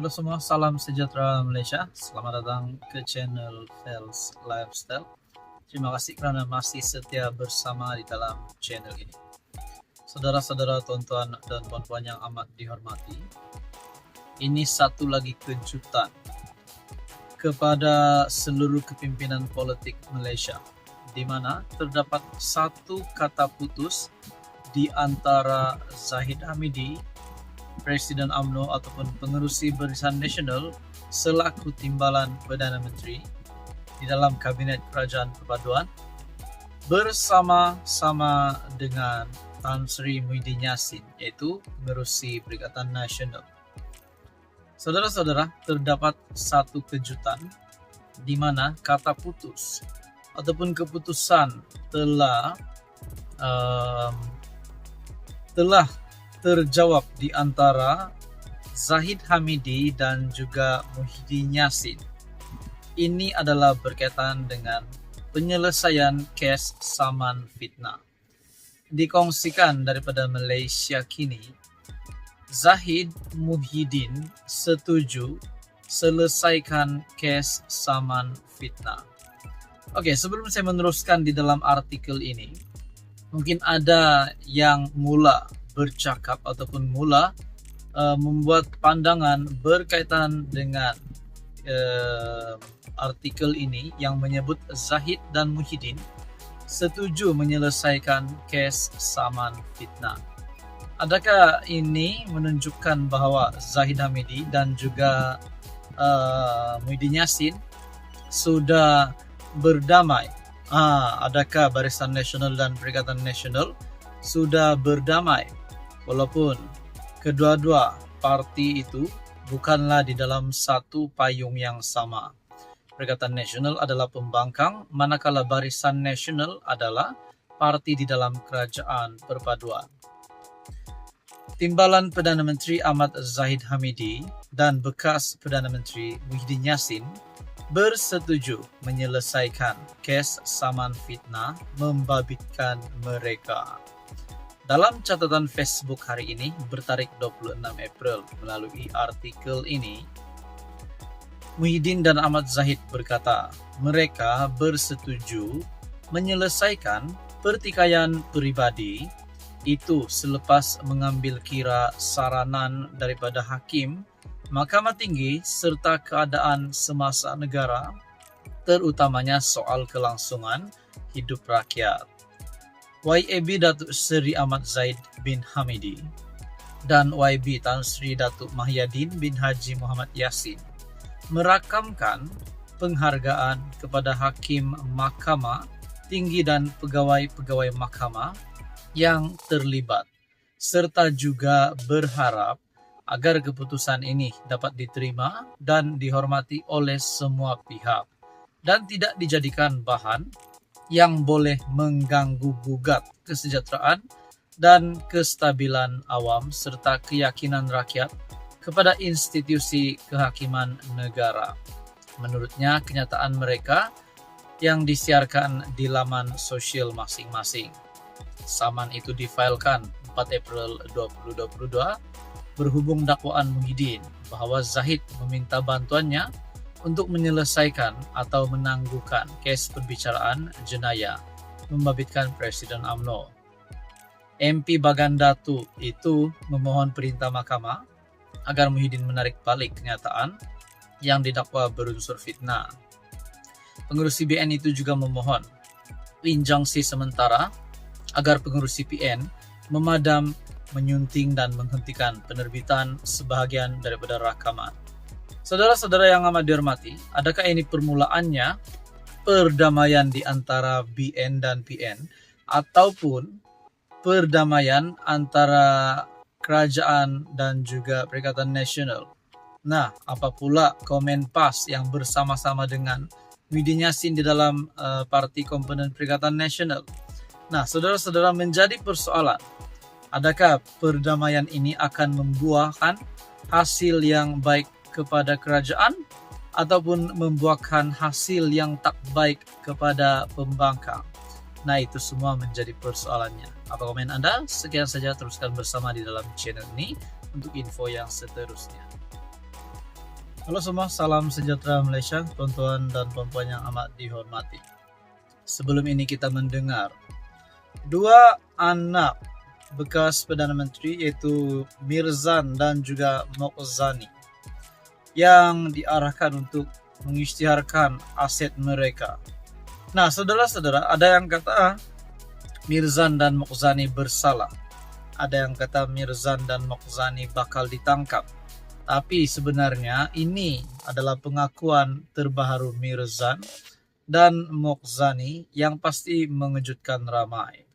Halo semua, salam sejahtera Malaysia. Selamat datang ke channel Fels Lifestyle. Terima kasih kerana masih setia bersama di dalam channel ini. Saudara-saudara, tuan-tuan dan puan-puan yang amat dihormati, ini satu lagi kejutan kepada seluruh kepimpinan politik Malaysia, di mana terdapat satu kata putus di antara Zahid Hamidi, Presiden UMNO ataupun pengerusi Barisan Nasional selaku timbalan Perdana Menteri di dalam Kabinet Kerajaan Perpaduan bersama-sama dengan Tan Sri Muhyiddin Yassin, iaitu pengerusi Perikatan Nasional. Saudara-saudara, terdapat satu kejutan di mana kata putus ataupun keputusan telah terjawab di antara Zahid Hamidi dan juga Muhyiddin Yassin. Ini adalah berkaitan dengan penyelesaian kes saman fitnah. Dikongsikan daripada Malaysia Kini, Zahid Muhyiddin setuju selesaikan kes saman fitnah. Okey, sebelum saya meneruskan di dalam artikel ini, mungkin ada yang mula bercakap ataupun mula membuat pandangan berkaitan dengan artikel ini yang menyebut Zahid dan Muhyiddin setuju menyelesaikan kes saman fitnah. Adakah ini menunjukkan bahawa Zahid Hamidi dan juga Muhyiddin Yassin sudah berdamai? Adakah Barisan Nasional dan Perikatan Nasional sudah berdamai? Walaupun kedua-dua parti itu bukanlah di dalam satu payung yang sama. Perikatan Nasional adalah pembangkang, manakala Barisan Nasional adalah parti di dalam Kerajaan Perpaduan. Timbalan Perdana Menteri Ahmad Zahid Hamidi dan bekas Perdana Menteri Muhyiddin Yassin bersetuju menyelesaikan kes saman fitnah membabitkan mereka. Dalam catatan Facebook hari ini bertarikh 26 April melalui artikel ini, Muhyiddin dan Ahmad Zahid berkata mereka bersetuju menyelesaikan pertikaian peribadi itu selepas mengambil kira saranan daripada Hakim Mahkamah Tinggi serta keadaan semasa negara, terutamanya soal kelangsungan hidup rakyat. YAB Datuk Seri Ahmad Zahid bin Hamidi dan YB Tan Sri Datuk Mahyadin bin Haji Muhammad Yassin merakamkan penghargaan kepada Hakim Mahkamah Tinggi dan pegawai-pegawai mahkamah yang terlibat, serta juga berharap agar keputusan ini dapat diterima dan dihormati oleh semua pihak dan tidak dijadikan bahan yang boleh mengganggu-gugat kesejahteraan dan kestabilan awam serta keyakinan rakyat kepada institusi kehakiman negara. Menurutnya, kenyataan mereka yang disiarkan di laman sosial masing-masing. Saman itu difailkan 4 April 2022 berhubung dakwaan Muhyiddin bahawa Zahid meminta bantuannya untuk menyelesaikan atau menangguhkan kes perbicaraan jenayah membabitkan Presiden UMNO. MP Bagan Datuk itu memohon perintah mahkamah agar Muhyiddin menarik balik kenyataan yang didakwa berunsur fitnah. Pengerusi BN itu juga memohon injunksi sementara agar pengerusi PN memadam, menyunting dan menghentikan penerbitan sebahagian daripada rakaman. Saudara-saudara yang amat dihormati, adakah ini permulaannya perdamaian di antara BN dan PN ataupun perdamaian antara kerajaan dan juga Perikatan Nasional? Nah, apa pula komen PAS yang bersama-sama dengan Muhyiddin Yassin di dalam parti komponen Perikatan Nasional? Nah, saudara-saudara, menjadi persoalan, adakah perdamaian ini akan membuahkan hasil yang baik kepada kerajaan ataupun membuahkan hasil yang tak baik kepada pembangkang? Nah, itu semua menjadi persoalannya. Apa komen anda? Sekian saja, teruskan bersama di dalam channel ini untuk info yang seterusnya. Halo semua, salam sejahtera Malaysia, tuan-tuan dan puan-puan yang amat dihormati. Sebelum ini kita mendengar dua anak bekas Perdana Menteri iaitu Mirzan dan juga Mokhzani yang diarahkan untuk mengisytiharkan aset mereka. Nah, saudara-saudara, ada yang kata Mirzan dan Mokhzani bersalah. Ada yang kata Mirzan dan Mokhzani bakal ditangkap. Tapi sebenarnya ini adalah pengakuan terbaru Mirzan dan Mokhzani yang pasti mengejutkan ramai.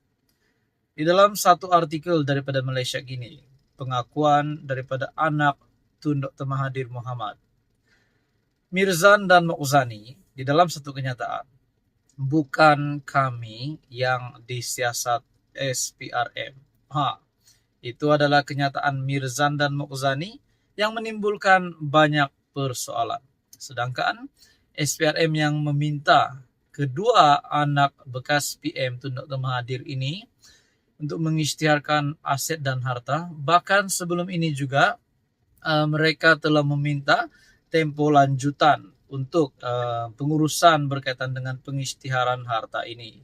Di dalam satu artikel daripada Malaysia Gini, pengakuan daripada anak Tun Dr. Mahathir Mohamad, Mirzan dan Mokhzani di dalam satu kenyataan, bukan kami yang disiasat SPRM. Itu adalah kenyataan Mirzan dan Mokhzani yang menimbulkan banyak persoalan. Sedangkan SPRM yang meminta kedua anak bekas PM Tun Dr. Mahathir ini untuk mengisytiharkan aset dan harta. Bahkan sebelum ini juga mereka telah meminta tempo lanjutan untuk pengurusan berkaitan dengan pengisytiharan harta ini.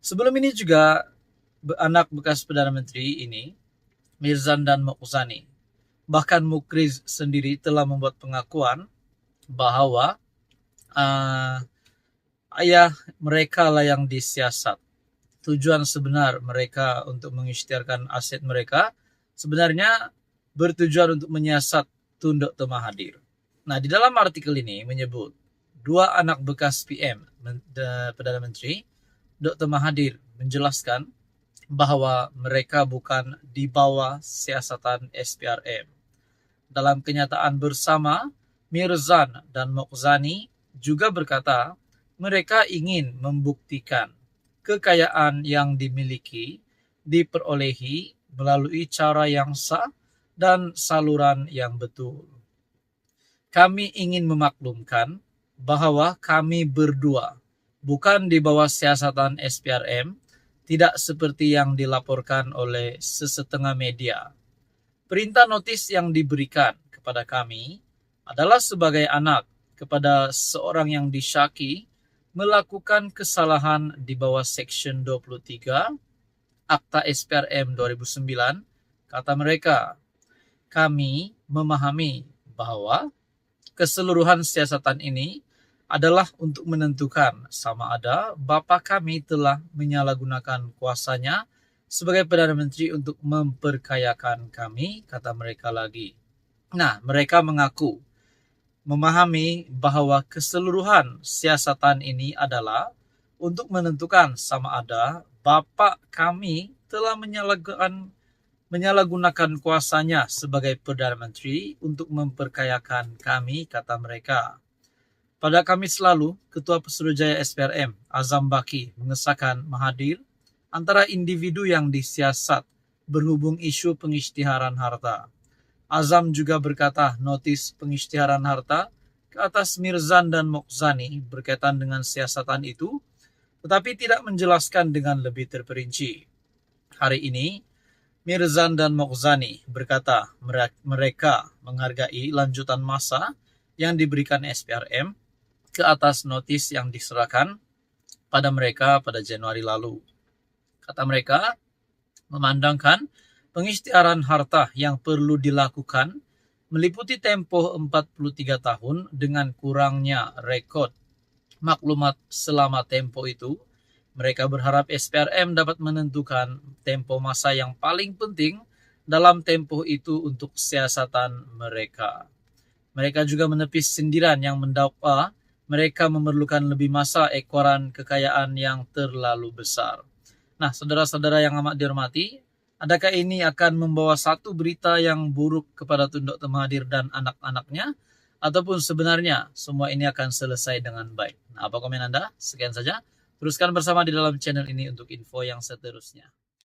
Sebelum ini juga anak bekas Perdana Menteri ini, Mirzan dan Mokhzani, bahkan Mukriz sendiri telah membuat pengakuan bahawa ayah mereka lah yang disiasat. Tujuan sebenar mereka untuk mengisytiharkan aset mereka sebenarnya bertujuan untuk menyiasat Tun Dr. Mahathir. Nah, di dalam artikel ini menyebut dua anak bekas PM Perdana Menteri, Dr. Mahathir menjelaskan bahawa mereka bukan di bawah siasatan SPRM. Dalam kenyataan bersama, Mirzan dan Mokhzani juga berkata mereka ingin membuktikan kekayaan yang dimiliki diperolehi melalui cara yang sah dan saluran yang betul. Kami ingin memaklumkan bahawa kami berdua bukan di bawah siasatan SPRM, tidak seperti yang dilaporkan oleh sesetengah media. Perintah notis yang diberikan kepada kami adalah sebagai anak kepada seorang yang disyaki melakukan kesalahan di bawah Seksyen 23 Akta SPRM 2009. Kata mereka, kami memahami bahawa keseluruhan siasatan ini adalah untuk menentukan sama ada bapa kami telah menyalahgunakan kuasanya sebagai Perdana Menteri untuk memperkayakan kami, kata mereka lagi. Nah, mereka mengaku memahami bahawa keseluruhan siasatan ini adalah untuk menentukan sama ada bapa kami telah menyalahgunakan kuasanya sebagai Perdana Menteri untuk memperkayakan kami, kata mereka. Pada Khamis lalu, Ketua Pesuruhjaya SPRM, Azam Baki, mengesahkan Mahathir antara individu yang disiasat berhubung isu pengisytiharan harta. Azam juga berkata notis pengisytiharan harta ke atas Mirzan dan Mokhzani berkaitan dengan siasatan itu, tetapi tidak menjelaskan dengan lebih terperinci. Hari ini, Mirzan dan Mokhzani berkata mereka menghargai lanjutan masa yang diberikan SPRM ke atas notis yang diserahkan pada mereka pada Januari lalu. Kata mereka, memandangkan pengisytiharan harta yang perlu dilakukan meliputi tempoh 43 tahun dengan kurangnya rekod maklumat selama tempoh itu, mereka berharap SPRM dapat menentukan tempoh masa yang paling penting dalam tempoh itu untuk siasatan mereka. Mereka juga menepis sindiran yang mendakwa mereka memerlukan lebih masa ekoran kekayaan yang terlalu besar. Nah, saudara-saudara yang amat dihormati, adakah ini akan membawa satu berita yang buruk kepada Tun Dr. Mahathir dan anak-anaknya? Ataupun sebenarnya semua ini akan selesai dengan baik? Nah, apa komen Anda? Sekian saja. Teruskan bersama di dalam channel ini untuk info yang seterusnya.